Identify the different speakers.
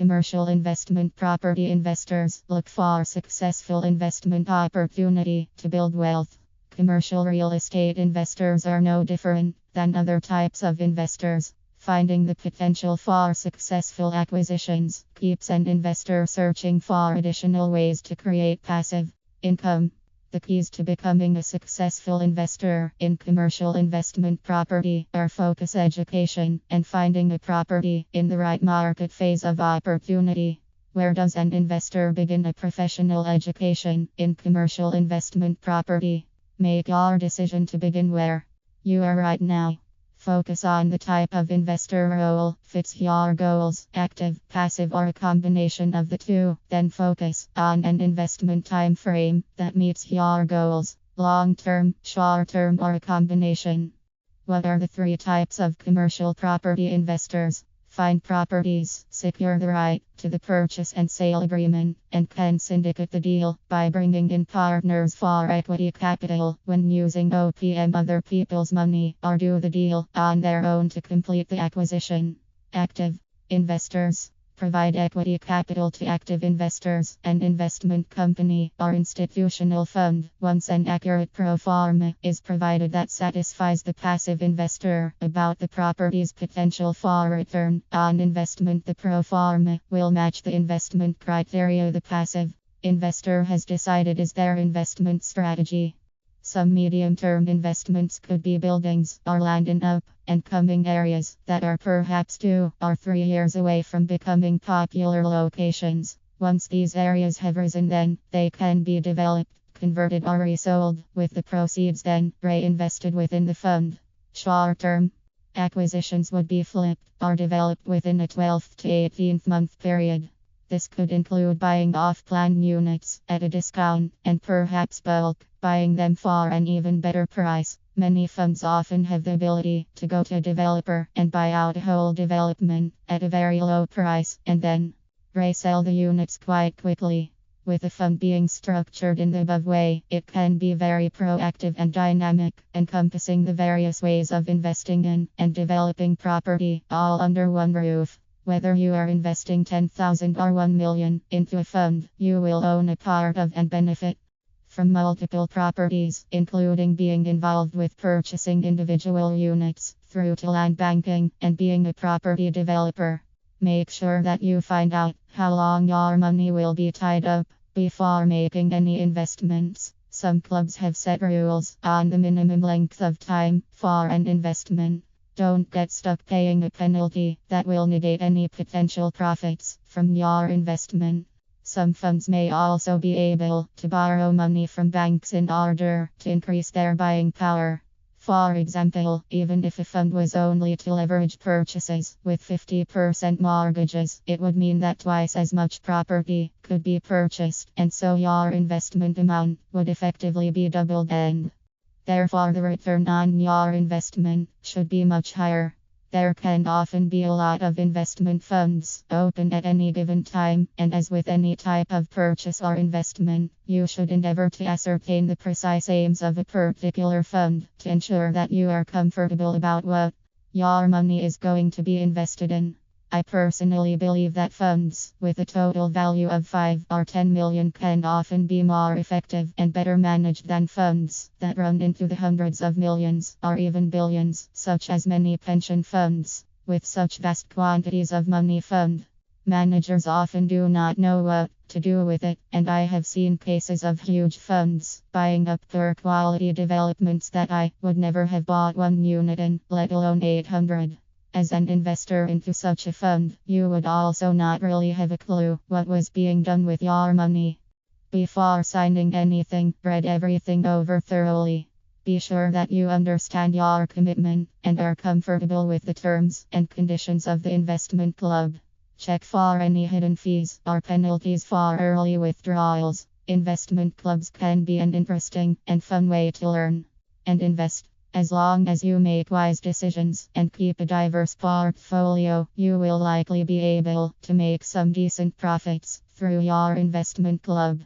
Speaker 1: Commercial investment property investors look for successful investment opportunity to build wealth. Commercial real estate investors are no different than other types of investors. Finding the potential for successful acquisitions keeps an investor searching for additional ways to create passive income. The keys to becoming a successful investor in commercial investment property are focus, education, and finding a property in the right market phase of opportunity. Where does an investor begin a professional education in commercial investment property? Make your decision to begin where you are right now. Focus on the type of investor role fits your goals, active, passive, or a combination of the two. Then focus on an investment time frame that meets your goals, long term, short term, or a combination. What are the three types of commercial property investors? Find properties, secure the right to the purchase and sale agreement, and can syndicate the deal by bringing in partners for equity capital when using OPM other people's money, or do the deal on their own to complete the acquisition. Active investors provide equity capital to active investors, an investment company or institutional fund. Once an accurate pro forma is provided that satisfies the passive investor about the property's potential for return on investment, the pro forma will match the investment criteria the passive investor has decided is their investment strategy. Some medium-term investments could be buildings or land in up and coming areas that are perhaps 2 or 3 years away from becoming popular locations. Once these areas have risen, then they can be developed, converted, or resold, with the proceeds then reinvested within the fund. Short-term acquisitions would be flipped or developed within a 12th to 18th month period. This could include buying off-plan units at a discount and perhaps bulk buying them for an even better price. Many funds often have the ability to go to a developer and buy out a whole development at a very low price and then resell the units quite quickly. With a fund being structured in the above way, it can be very proactive and dynamic, encompassing the various ways of investing in and developing property all under one roof. Whether you are investing 10,000 or 1 million into a fund, you will own a part of and benefit from multiple properties, including being involved with purchasing individual units through to land banking and being a property developer. Make sure that you find out how long your money will be tied up before making any investments. Some clubs have set rules on the minimum length of time for an investment. Don't get stuck paying a penalty that will negate any potential profits from your investment. Some funds may also be able to borrow money from banks in order to increase their buying power. For example, even if a fund was only to leverage purchases with 50% mortgages, it would mean that twice as much property could be purchased, and so your investment amount would effectively be doubled, and therefore the return on your investment should be much higher. There can often be a lot of investment funds open at any given time, and as with any type of purchase or investment, you should endeavor to ascertain the precise aims of a particular fund to ensure that you are comfortable about what your money is going to be invested in. I personally believe that funds with a total value of 5 or 10 million can often be more effective and better managed than funds that run into the hundreds of millions or even billions, such as many pension funds. With such vast quantities of money, fund managers often do not know what to do with it, and I have seen cases of huge funds buying up poor quality developments that I would never have bought one unit in, let alone 800. As an investor into such a fund, you would also not really have a clue what was being done with your money. Before signing anything, read everything over thoroughly. Be sure that you understand your commitment and are comfortable with the terms and conditions of the investment club. Check for any hidden fees or penalties for early withdrawals. Investment clubs can be an interesting and fun way to learn and invest. As long as you make wise decisions and keep a diverse portfolio, you will likely be able to make some decent profits through your investment club.